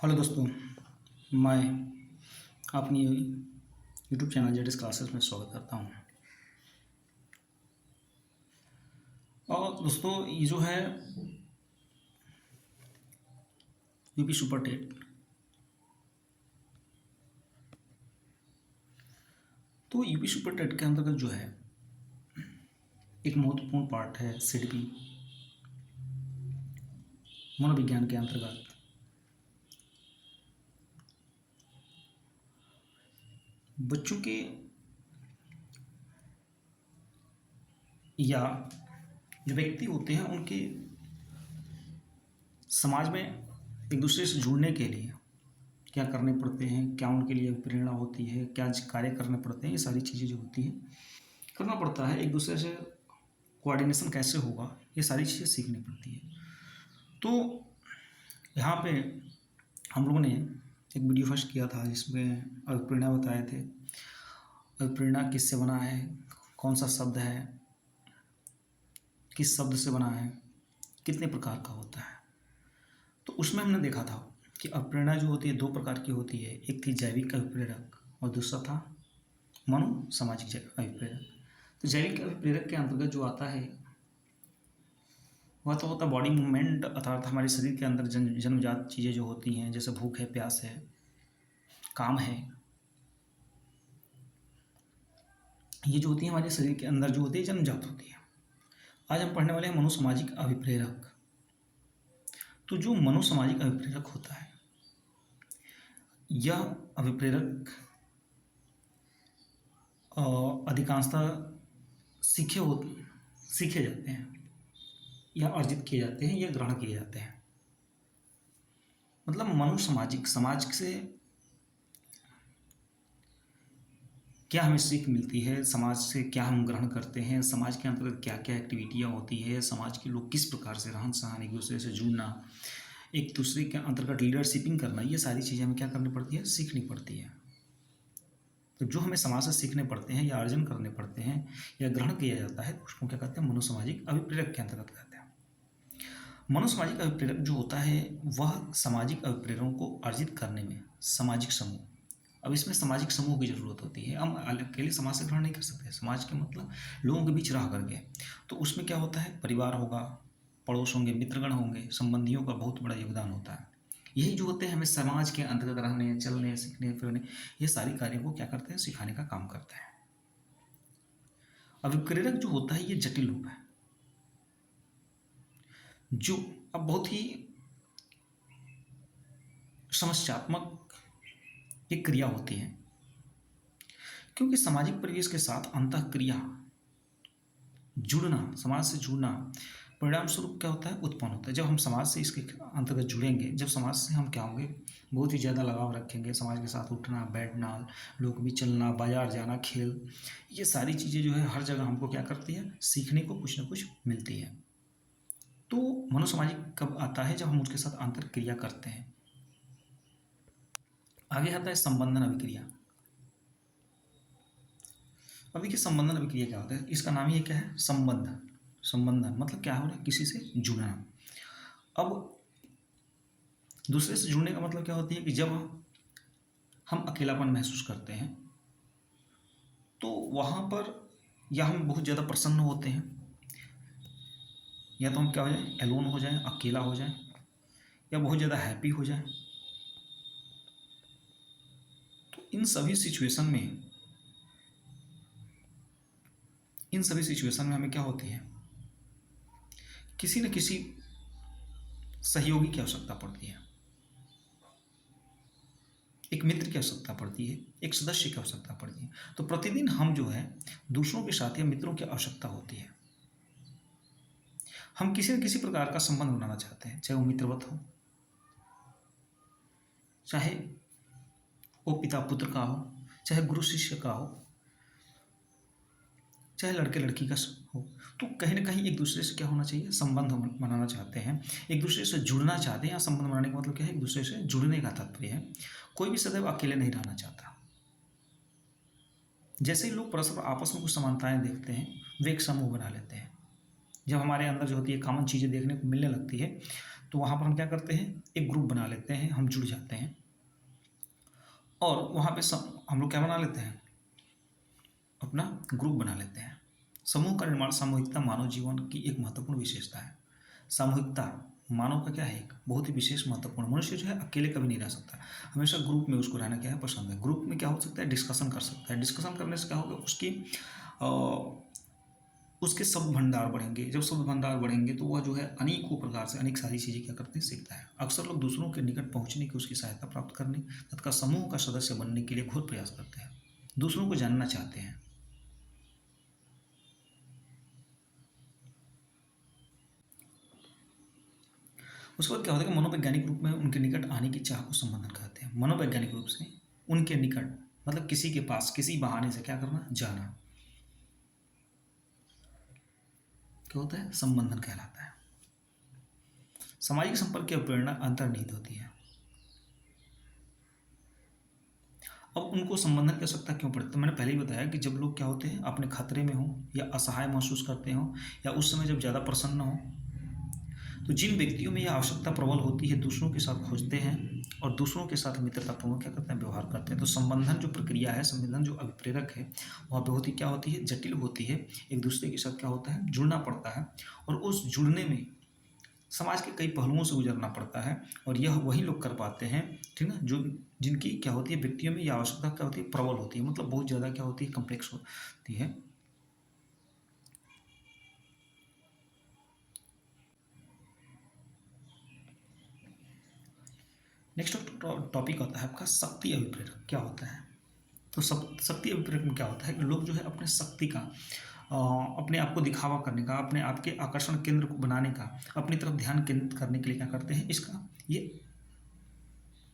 Hello दोस्तों, मैं अपनी यूट्यूब चैनल जेडिस क्लासेस में स्वागत करता हूँ। और दोस्तों, ये जो है यूपी सुपर टेट, तो यूपी सुपर टेट के अंतर्गत जो है एक महत्वपूर्ण पार्ट है सीडीपी मनोविज्ञान के अंतर्गत। बच्चों के या जो व्यक्ति होते हैं उनके समाज में एक दूसरे से जुड़ने के लिए क्या करने पड़ते हैं, क्या उनके लिए प्रेरणा होती है, क्या कार्य करने पड़ते हैं, ये सारी चीज़ें जो होती हैं करना पड़ता है। एक दूसरे से कोऑर्डिनेशन कैसे होगा, ये सारी चीज़ें सीखनी पड़ती है। तो यहाँ पे हम लोगों ने एक वीडियो फर्स्ट किया था जिसमें अभिप्रेरणा बताए थे। अभिप्रेरणा किससे बना है, कौन सा शब्द है, किस शब्द से बना है, कितने प्रकार का होता है। तो उसमें हमने देखा था कि अभिप्रेरणा जो होती है दो प्रकार की होती है। एक थी जैविक अभिप्रेरक और दूसरा था मनो सामाजिक अभिप्रेरक। तो जैविक अभिप्रेरक के अंतर्गत जो आता है वह तो होता है बॉडी मूवमेंट, अर्थात हमारे शरीर के अंदर जन्मजात चीज़ें जो होती हैं, जैसे भूख है, प्यास है, काम है, ये जो होती है हमारे शरीर के अंदर जो होती है जन्मजात होती है। आज हम पढ़ने वाले हैं मनोसामाजिक अभिप्रेरक। तो जो मनोसामाजिक अभिप्रेरक होता है, यह अभिप्रेरक अधिकांशतः सीखे जाते हैं या अर्जित किए जाते हैं या ग्रहण किए जाते हैं। मतलब मनोसामाजिक, समाज से क्या हमें सीख मिलती है, समाज से क्या हम ग्रहण करते हैं, समाज के अंतर्गत क्या क्या एक्टिविटियाँ होती है, समाज के लोग किस प्रकार से रहन सहन, एक दूसरे से जुड़ना, एक दूसरे के अंतर्गत लीडरशिपिंग करना, ये सारी चीज़ें हमें क्या करनी पड़ती है, सीखनी पड़ती है। तो जो हमें समाज से सीखने पड़ते हैं या अर्जन करने पड़ते हैं या ग्रहण किया जाता है, उसको क्या कहते हैं, मनोसामाजिक अभिप्रेरक के अंतर्गत कहते हैं। मनोसामाजिक अभिप्रेरक जो होता है वह सामाजिक अभिप्रेरणों को अर्जित करने में सामाजिक समूह, अब इसमें सामाजिक समूह की ज़रूरत होती है। हम अकेले समाज से ग्रहण नहीं कर सकते। समाज के मतलब लोगों के बीच रह करके, तो उसमें क्या होता है, परिवार होगा, पड़ोस होंगे, मित्रगण होंगे, संबंधियों का बहुत बड़ा योगदान होता है। यही जो होते हैं हमें समाज के अंतर्गत रहने, चलने, सीखने, फिरने, ये सारी कार्यों को क्या करते हैं, सिखाने का काम करते हैं। अभिप्रेरक जो होता है ये जटिल रूप है, जो अब बहुत ही समस्यात्मक एक क्रिया होती है, क्योंकि सामाजिक परिवेश के साथ अंतःक्रिया, जुड़ना, समाज से जुड़ना, परिणाम स्वरूप क्या होता है, उत्पन्न होता है। जब हम समाज से इसके अंतर्गत जुड़ेंगे, जब समाज से हम क्या होंगे, बहुत ही ज़्यादा लगाव रखेंगे, समाज के साथ उठना बैठना, लोग भी चलना, बाजार जाना, खेल, ये सारी चीज़ें जो है हर जगह हमको क्या करती है, सीखने को कुछ ना कुछ मिलती है। तो मनोसामाजिक कब आता है, जब हम उसके साथ अंतर्क्रिया करते हैं। आगे आता है संबंधन अभिक्रिया। अब देखिए संबंधन अभिक्रिया क्या होता है, इसका नाम ही क्या है, संबंध। संबंधन मतलब क्या हो रहा है, किसी से जुड़ना। अब दूसरे से जुड़ने का मतलब क्या होती है कि जब हम अकेलापन महसूस करते हैं तो वहाँ पर या हम बहुत ज़्यादा प्रसन्न होते हैं, या तो हम क्या हो जाए, एलोन हो जाए, अकेला हो जाए, या बहुत ज़्यादा हैप्पी हो जाए। तो इन सभी सिचुएशन में हमें क्या होती है, किसी न किसी सहयोगी की आवश्यकता पड़ती है, एक मित्र की आवश्यकता पड़ती है, एक सदस्य की आवश्यकता पड़ती है। तो प्रतिदिन हम जो है दूसरों के साथ या मित्रों की आवश्यकता होती है। हम किसी न किसी प्रकार का संबंध बनाना चाहते हैं, चाहे वो मित्रवत हो, चाहे वो पिता पुत्र का हो, चाहे गुरु शिष्य का हो, चाहे लड़के लड़की का हो। तो कहीं ना कहीं एक दूसरे से क्या होना चाहिए, संबंध बनाना चाहते हैं, एक दूसरे से जुड़ना चाहते हैं। या संबंध बनाने का मतलब क्या है, एक दूसरे से जुड़ने का तात्पर्य है। कोई भी सदैव अकेले नहीं रहना चाहता। जैसे ही लोग परस्पर आपस में कुछ समानताएं देखते हैं, वे एक समूह बना लेते हैं। जब हमारे अंदर जो होती है कॉमन चीज़ें देखने को मिलने लगती है, तो वहाँ पर हम क्या करते हैं, एक ग्रुप बना लेते हैं, हम जुड़ जाते हैं और वहाँ पे हम लोग क्या बना लेते हैं, अपना ग्रुप बना लेते हैं। समूह का निर्माण, सामूहिकता मानव जीवन की एक महत्वपूर्ण विशेषता है। सामूहिकता मानव का क्या है, एक बहुत ही विशेष महत्वपूर्ण। मनुष्य जो है अकेले कभी नहीं रह सकता, हमेशा ग्रुप में उसको रहना क्या है, पसंद है। ग्रुप में क्या हो सकता है, डिस्कशन कर सकता है। डिस्कशन करने से क्या होगा, उसके शब्द भंडार बढ़ेंगे। जब शब्द भंडार बढ़ेंगे तो वह जो है अनेकों प्रकार से अनेक सारी चीज़ें क्या करते हैं, सीखता है। अक्सर लोग दूसरों के निकट पहुंचने की, उसकी सहायता प्राप्त करने तथा समूह का सदस्य बनने के लिए घोर प्रयास करते हैं, दूसरों को जानना चाहते हैं। उसके बाद क्या होता है कि मनोवैज्ञानिक रूप में उनके निकट आने की चाह को संबंधन कहते हैं। मनोवैज्ञानिक रूप से उनके निकट मतलब किसी के पास किसी बहाने से क्या करना, जाना, क्या होता है, संबंधन कहलाता है। सामाजिक संपर्क की प्रेरणा अंतर्निहित होती है। अब उनको संबंधन की आवश्यकता क्यों पड़ती है, तो मैंने पहले ही बताया कि जब लोग क्या होते हैं, अपने खतरे में हो या असहाय महसूस करते हो या उस समय जब ज़्यादा प्रसन्न हो, तो जिन व्यक्तियों में यह आवश्यकता प्रबल होती है, दूसरों के साथ खोजते हैं और दूसरों के साथ मित्रतापूर्वक क्या करते हैं, व्यवहार करते हैं। तो संबंधन जो प्रक्रिया है, संबंधन जो अभिप्रेरक है, वह बहुत ही क्या होती है, जटिल होती है। एक दूसरे के साथ क्या होता है, जुड़ना पड़ता है और उस जुड़ने में समाज के कई पहलुओं से गुजरना पड़ता है और यह वही लोग कर पाते हैं, ठीक है, जो जिनकी क्या होती है, व्यक्तियों में यह आवश्यकता क्या होती है, प्रबल होती है, मतलब बहुत ज़्यादा क्या होती है, कम्प्लेक्स होती है। नेक्स्ट टॉपिक होता है आपका शक्ति अभिप्रेरक। क्या होता है, तो शक्ति अभिप्रेरक में क्या होता है कि लोग जो है अपने शक्ति का, अपने आप को दिखावा करने का, अपने आप के आकर्षण केंद्र को बनाने का, अपनी तरफ ध्यान केंद्रित करने के लिए क्या करते हैं, इसका ये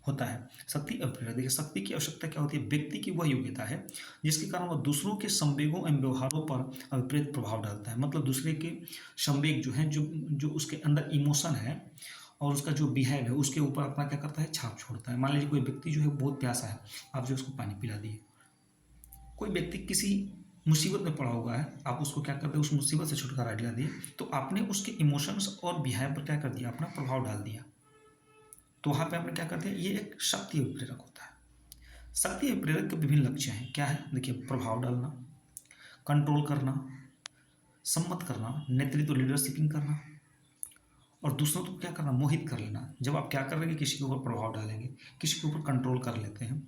होता है शक्ति अभिप्रेरक। देखिए, शक्ति की आवश्यकता क्या होती है, व्यक्ति की वह योग्यता है जिसके कारण वह दूसरों के संवेगों एवं व्यवहारों पर अभिप्रेत प्रभाव डालता है। मतलब दूसरे के संवेग जो है, जो जो उसके अंदर इमोशन है और उसका जो बिहेव है, उसके ऊपर अपना क्या करता है, छाप छोड़ता है। मान लीजिए कोई व्यक्ति जो है बहुत प्यासा है, आप जो उसको पानी पिला दिए। कोई व्यक्ति किसी मुसीबत में पड़ा हुआ है, आप उसको क्या करते हैं, उस मुसीबत से छुटकारा दिला दिए, तो आपने उसके इमोशंस और बिहेव पर क्या कर दिया, अपना प्रभाव डाल दिया। तो वहाँ पे आपने क्या करते हैं, ये एक शक्ति अभिप्रेरक होता है। शक्ति अभिप्रेरक के विभिन्न लक्ष्य हैं, क्या है, देखिए, प्रभाव डालना, कंट्रोल करना, सम्मत करना, नेतृत्व लीडरशिपिंग करना और दूसरों को क्या करना, मोहित कर लेना। जब आप क्या करेंगे, किसी के ऊपर प्रभाव डालेंगे, किसी के ऊपर कंट्रोल कर लेते हैं,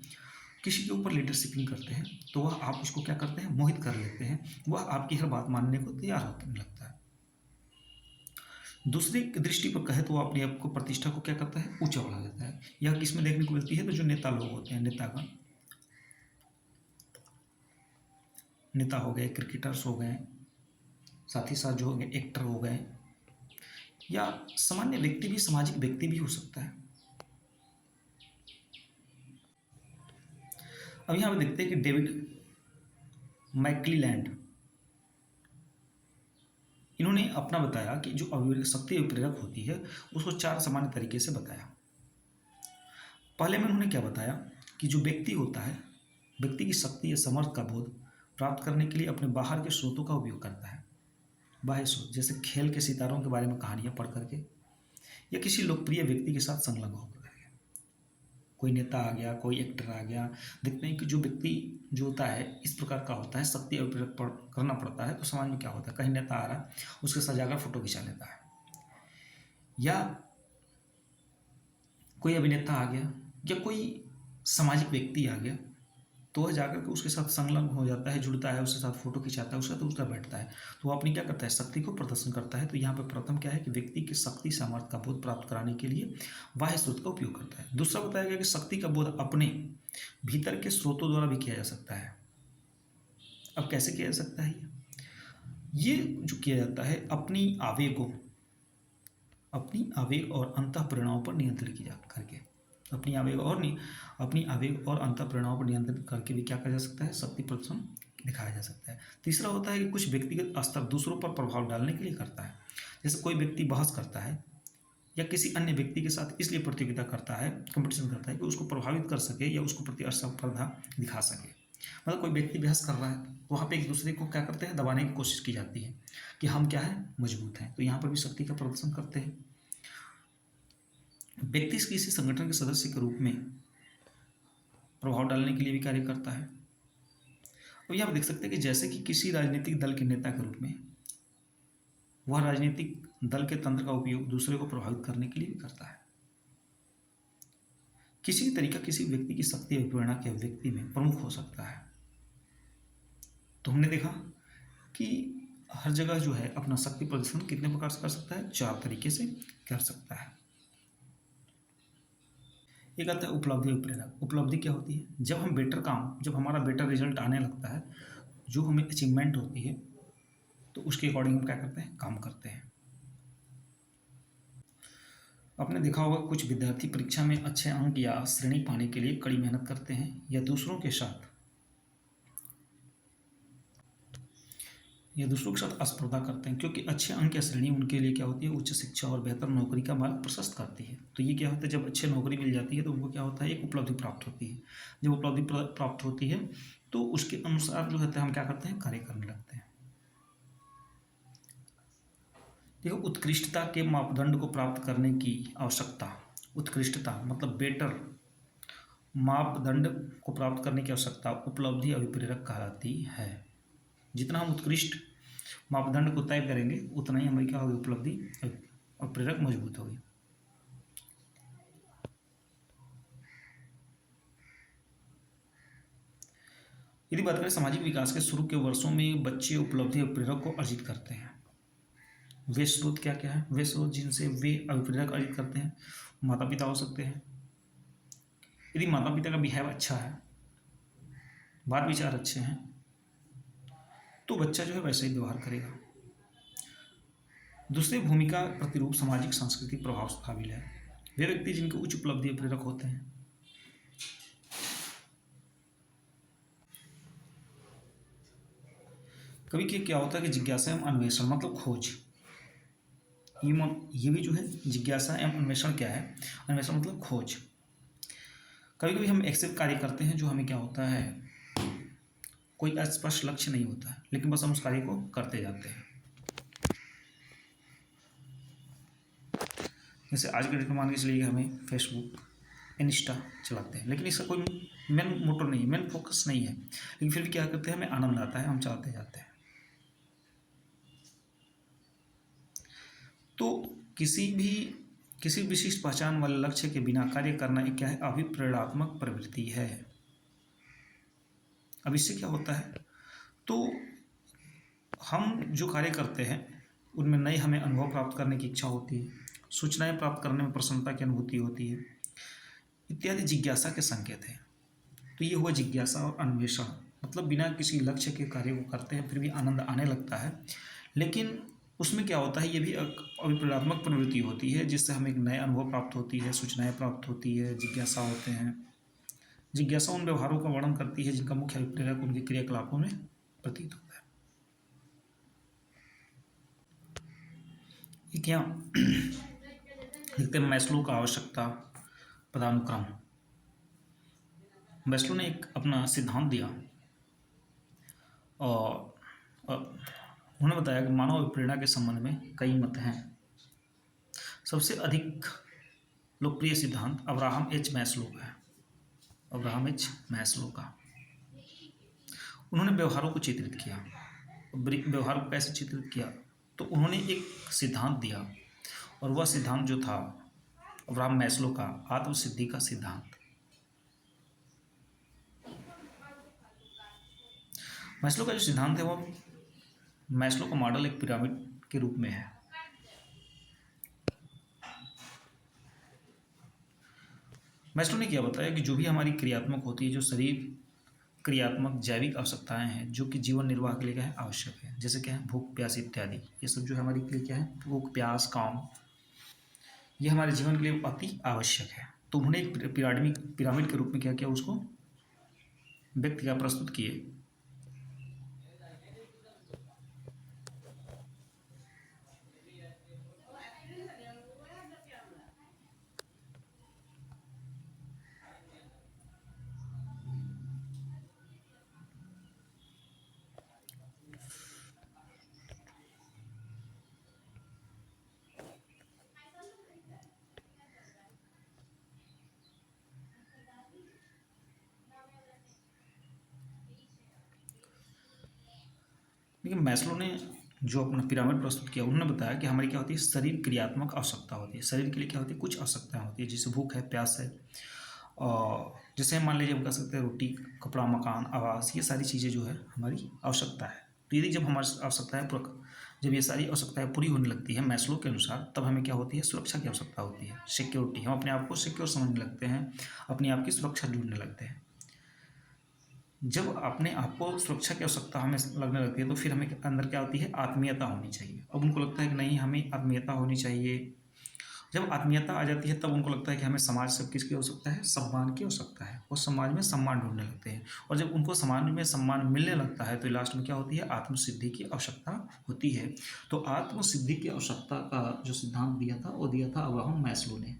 किसी के ऊपर लीडरशिपिंग करते हैं, तो वह आप उसको क्या करते हैं, मोहित कर लेते हैं, वह आपकी हर बात मानने को तैयार होने लगता है। दूसरी दृष्टि पर कहे तो वो अपने आप को, प्रतिष्ठा को क्या करता है, ऊंचा बढ़ा देता है। यह किसमें देखने को मिलती है, तो जो नेता लोग होते हैं, नेतागण, नेता हो गए, क्रिकेटर्स हो गए, साथ ही साथ जो हो गए एक्टर हो गए, या सामान्य व्यक्ति भी, सामाजिक व्यक्ति भी हो सकता है। अब यहाँ पे देखते हैं कि डेविड मैक्लीलैंड, इन्होंने अपना बताया कि जो शक्ति अभिप्रेरक होती है उसको 4 सामान्य तरीके से बताया। पहले में उन्होंने क्या बताया कि जो व्यक्ति होता है, व्यक्ति की शक्ति या समर्थ का बोध प्राप्त करने के लिए अपने बाहर के स्रोतों का उपयोग करता है। बाह्य स्रोत, जैसे खेल के सितारों के बारे में कहानियाँ पढ़ करके या किसी लोकप्रिय व्यक्ति के साथ संलग्न होकर। कोई नेता आ गया, कोई एक्टर आ गया, देखते हैं कि जो व्यक्ति जो होता है इस प्रकार का होता है, शक्ति अभिप्रेरक करना पड़ता है। तो समाज में क्या होता है, कहीं नेता आ रहा है, उसके सजाकर फोटो खिंचा लेता है, या कोई अभिनेता आ गया या कोई सामाजिक व्यक्ति आ गया, तो वह जाकर के उसके साथ संलग्न हो जाता है, जुड़ता है, उसके साथ फोटो खिंचाता है, उसके साथ उठता बैठता है, तो वह अपनी क्या करता है, शक्ति को प्रदर्शन करता है। तो यहाँ पर प्रथम क्या है कि व्यक्ति की शक्ति सामर्थ्य का बोध प्राप्त कराने के लिए बाह्य स्रोत का उपयोग करता है। दूसरा बताया गया कि शक्ति का बोध अपने भीतर के स्रोतों द्वारा भी किया जा सकता है। अब कैसे किया जा सकता है, ये जो किया जाता है अपनी आवेग और अंतः प्रेरणाओं पर नियंत्रण किया करके, अपनी आवेग और अंतः प्रेरणाओं पर नियंत्रण करके भी क्या किया जा सकता है, शक्ति प्रदर्शन दिखाया जा सकता है। तीसरा होता है कि कुछ व्यक्तिगत स्तर दूसरों पर प्रभाव डालने के लिए करता है। जैसे कोई व्यक्ति बहस करता है या किसी अन्य व्यक्ति के साथ इसलिए प्रतियोगिता करता है, कंपटीशन करता है कि उसको प्रभावित कर सके या उसको प्रति स्पर्धा दिखा सके। मतलब कोई व्यक्ति बहस कर रहा है, वहाँ पे एक दूसरे को क्या करते हैं, दबाने की कोशिश की जाती है कि हम क्या है, मजबूत हैं। तो यहाँ पर भी शक्ति का प्रदर्शन करते हैं। व्यक्ति किसी संगठन के सदस्य के रूप में प्रभाव डालने के लिए भी कार्य करता है। और यहाँ आप देख सकते हैं कि जैसे कि किसी राजनीतिक दल के नेता के रूप में वह राजनीतिक दल के तंत्र का उपयोग दूसरे को प्रभावित करने के लिए भी करता है। किसी भी तरीका किसी व्यक्ति की शक्ति और प्रेरणा के व्यक्ति में प्रमुख हो सकता है। तो हमने देखा कि हर जगह जो है अपना शक्ति प्रदर्शन कितने प्रकार से कर सकता है, 4 तरीके से कर सकता है। एक आता है उपलब्धि और प्रेरक। उपलब्धि क्या होती है? जब हम बेटर काम, जब हमारा बेटर रिजल्ट आने लगता है, जो हमें अचीवमेंट होती है, तो उसके अकॉर्डिंग हम क्या करते हैं, काम करते हैं। आपने देखा होगा कुछ विद्यार्थी परीक्षा में अच्छे अंक या श्रेणी पाने के लिए कड़ी मेहनत करते हैं या दूसरों के साथ स्पर्धा करते हैं, क्योंकि अच्छे अंक या श्रेणी उनके लिए क्या होती है, उच्च शिक्षा और बेहतर नौकरी का मार्ग प्रशस्त करती है। तो ये क्या होता है, जब अच्छी नौकरी मिल जाती है तो उनको क्या होता है, एक उपलब्धि प्राप्त होती है। जब उपलब्धि प्राप्त होती है तो उसके अनुसार जो है हम क्या करते हैं, कार्य करने लगते हैं। देखो, उत्कृष्टता के मापदंड को प्राप्त करने की आवश्यकता, उत्कृष्टता मतलब बेटर मापदंड को प्राप्त करने की आवश्यकता उपलब्धि अभिप्रेरक कहलाती है। जितना हम उत्कृष्ट मापदंड को तय करेंगे उतना ही हमारी क्या होगी, उपलब्धि और प्रेरक मजबूत होगी। यदि बात करें सामाजिक विकास के शुरू के वर्षों में बच्चे उपलब्धि और प्रेरक को अर्जित करते हैं। वे स्रोत क्या क्या है, वे स्रोत जिनसे वे अभिप्रेरक अर्जित करते हैं, माता पिता हो सकते हैं। यदि माता पिता का बिहेव अच्छा है, बात विचार अच्छे हैं, तो बच्चा जो है वैसे ही व्यवहार करेगा। दूसरी भूमिका प्रतिरूप सामाजिक सांस्कृतिक प्रभाव काबिल है। वे व्यक्ति जिनके उच्च उपलब्धि और प्रेरक होते हैं। कभी क्या होता है कि जिज्ञासा एवं अन्वेषण मतलब खोज, ये भी जो है जिज्ञासा एवं अन्वेषण क्या है, अन्वेषण मतलब खोज। कभी कभी हम ऐसे कार्य करते हैं जो हमें क्या होता है, कोई स्पष्ट लक्ष्य नहीं होता है, लेकिन बस हम उस कार्य को करते जाते हैं। जैसे आज के डेट में मान के चलिए हमें फेसबुक, इंस्टा चलाते हैं, लेकिन इसका कोई मेन मोटर नहीं है, मेन फोकस नहीं है, लेकिन फिर भी क्या करते हैं, हमें आनंद आता है, हम चलाते जाते हैं। तो किसी विशिष्ट पहचान वाले लक्ष्य के बिना कार्य करना एक क्या है, अभिप्रेरणात्मक प्रवृत्ति है। अब इससे क्या होता है, तो हम जो कार्य करते हैं उनमें नए हमें अनुभव प्राप्त करने की इच्छा होती है, सूचनाएं प्राप्त करने में प्रसन्नता की अनुभूति होती है, इत्यादि जिज्ञासा के संकेत हैं। तो ये हुआ जिज्ञासा और अन्वेषण, मतलब बिना किसी लक्ष्य के कार्य को करते हैं फिर भी आनंद आने लगता है, लेकिन उसमें क्या होता है, ये भी एक अभिप्रेरणात्मक प्रवृत्ति होती है जिससे हमें एक नए अनुभव प्राप्त होती है, सूचनाएं प्राप्त होती है, जिज्ञासा होते हैं। जिज्ञासा उन व्यवहारों का वर्णन करती है जिनका मुख्य अभिप्रेरक उनके क्रियाकलापों में प्रतीत होता है। ये क्या देखते हैं, मैस्लो का आवश्यकता पदानुक्रम। मैस्लो ने एक अपना सिद्धांत दिया और उन्होंने बताया कि मानव प्रेरणा के संबंध में कई मत हैं। सबसे अधिक लोकप्रिय सिद्धांत अब्राहम एच मैस्लो का है, अब्राहम एच मैस्लो का। उन्होंने व्यवहारों को चित्रित किया। व्यवहार को कैसे चित्रित किया, तो उन्होंने एक सिद्धांत दिया और वह सिद्धांत जो था अब्राहम मैस्लो का आत्मसिद्धि का सिद्धांत। मैस्लो का जो सिद्धांत है वह मैस्लो का मॉडल एक पिरामिड के रूप में है। मैस्लो ने क्या बताया कि जो भी हमारी क्रियात्मक होती है, जो शरीर क्रियात्मक जैविक आवश्यकताएं हैं जो कि जीवन निर्वाह के लिए क्या है, आवश्यक है, जैसे क्या है, भूख प्यास इत्यादि, ये सब जो है हमारे लिए क्या है, भूख प्यास काम, ये हमारे जीवन के लिए अति आवश्यक है। तो उन्होंने एक पिरामिड के रूप में क्या किया, उसको व्यक्त किया, प्रस्तुत किए। देखिए मैस्लो ने जो अपना पिरामिड प्रस्तुत किया, उन्होंने बताया कि हमारी क्या होती है, शरीर क्रियात्मक आवश्यकता होती है। शरीर के लिए क्या होती है, कुछ आवश्यकताएं होती है, जैसे भूख है, प्यास है, और जैसे मान लीजिए हम कह सकते हैं रोटी, कपड़ा, मकान, आवास, ये सारी चीज़ें जो है हमारी आवश्यकता है। तो यदि जब हमारी आवश्यकताएं पूरा, जब ये सारी आवश्यकताएं पूरी होने लगती है मैस्लो के अनुसार, तब हमें क्या होती है, सुरक्षा की आवश्यकता होती है, सिक्योरिटी। हम अपने आप को सिक्योर समझने लगते हैं, अपने आप की सुरक्षा ढूंढने लगते हैं। जब अपने आप को सुरक्षा की आवश्यकता हमें लगने लगती है, तो फिर हमें अंदर क्या होती है, आत्मीयता होनी चाहिए। अब उनको लगता है कि नहीं, हमें आत्मीयता होनी चाहिए। जब आत्मीयता आ जाती है, तब उनको लगता है कि हमें समाज से किसकी आवश्यकता है, सम्मान की आवश्यकता है। वो समाज में सम्मान ढूंढने लगते हैं, और जब उनको समाज में सम्मान मिलने लगता है, तो लास्ट में क्या होती है, आत्मसिद्धि की आवश्यकता होती है। तो आत्मसिद्धि की आवश्यकता का जो सिद्धांत दिया था, वो दिया था अब्राहम मैस्लो ने।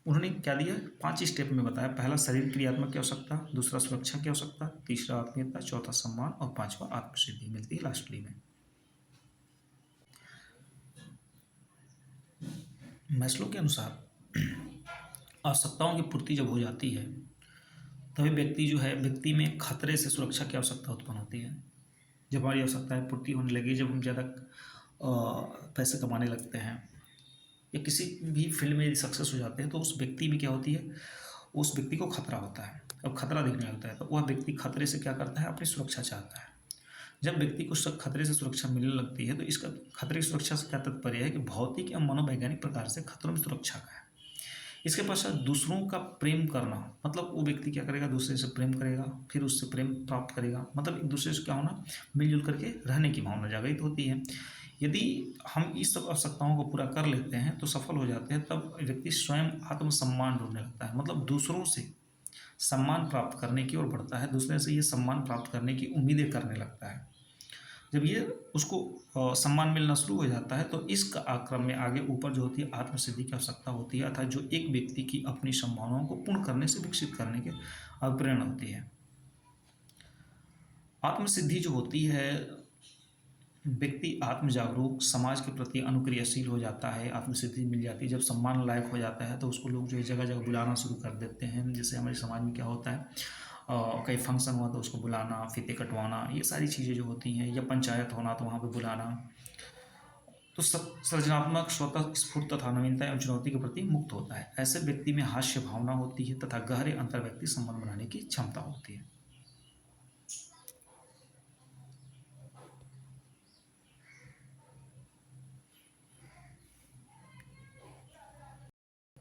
उन्होंने क्या दिया, 5 स्टेप में बताया। पहला शरीर क्रियात्मक की आवश्यकता, दूसरा सुरक्षा की आवश्यकता, तीसरा आत्मीयता, चौथा सम्मान, और पांचवा आत्मसिद्धि मिलती है लास्टली में। मैस्लो के अनुसार आवश्यकताओं की पूर्ति जब हो जाती है, तभी व्यक्ति जो है, व्यक्ति में खतरे से सुरक्षा की आवश्यकता उत्पन्न होती है। जब हमारी आवश्यकताएं पूर्ति होने लगी, जब हम ज़्यादा पैसे कमाने लगते हैं, या किसी भी फील्ड में यदि सक्सेस हो जाते हैं, तो उस व्यक्ति में क्या होती है, उस व्यक्ति को खतरा होता है। अब खतरा दिखने लगता है, तो वह व्यक्ति खतरे से क्या करता है, अपनी सुरक्षा चाहता है। जब व्यक्ति को खतरे से सुरक्षा मिलने लगती है, तो इसका खतरे की सुरक्षा से क्या तात्पर्य है कि भौतिक या मनोवैज्ञानिक प्रकार से खतरों में सुरक्षा का है। इसके पश्चात दूसरों का प्रेम करना, मतलब वो व्यक्ति क्या करेगा, दूसरे से प्रेम करेगा, फिर उससे प्रेम प्राप्त करेगा, मतलब एक दूसरे से क्या होना, मिलजुल करके रहने की भावना जागृत होती है। यदि हम इस सब आवश्यकताओं को पूरा कर लेते हैं, तो सफल हो जाते हैं, तब व्यक्ति स्वयं आत्मसम्मान ढूंढने लगता है, मतलब दूसरों से सम्मान प्राप्त करने की ओर बढ़ता है, दूसरे से ये सम्मान प्राप्त करने की उम्मीदें करने लगता है। जब ये उसको सम्मान मिलना शुरू हो जाता है, तो इस क्रम में आगे ऊपर जो होती है, आत्मसिद्धि की आवश्यकता होती है, अर्थात जो एक व्यक्ति की अपनी संभावनाओं को पूर्ण करने से विकसित करने के प्रेरणा होती है। आत्मसिद्धि जो होती है, व्यक्ति आत्म जागरूक, समाज के प्रति अनुक्रियाशील हो जाता है। आत्मसिद्धि मिल जाती है, जब सम्मान लायक हो जाता है, तो उसको लोग जो है जगह जगह बुलाना शुरू कर देते हैं। जैसे हमारे समाज में क्या होता है, कहीं फंक्शन हुआ तो उसको बुलाना, फीते कटवाना, ये सारी चीज़ें जो होती हैं, या पंचायत होना तो वहाँ पे बुलाना। तो सृजनात्मक, स्वतः स्फूर्त तथा नवीनता एवं चुनौती के प्रति मुक्त होता है। ऐसे व्यक्ति में हास्य भावना होती है, तथा गहरे अंतर व्यक्ति संबंध बनाने की क्षमता होती है।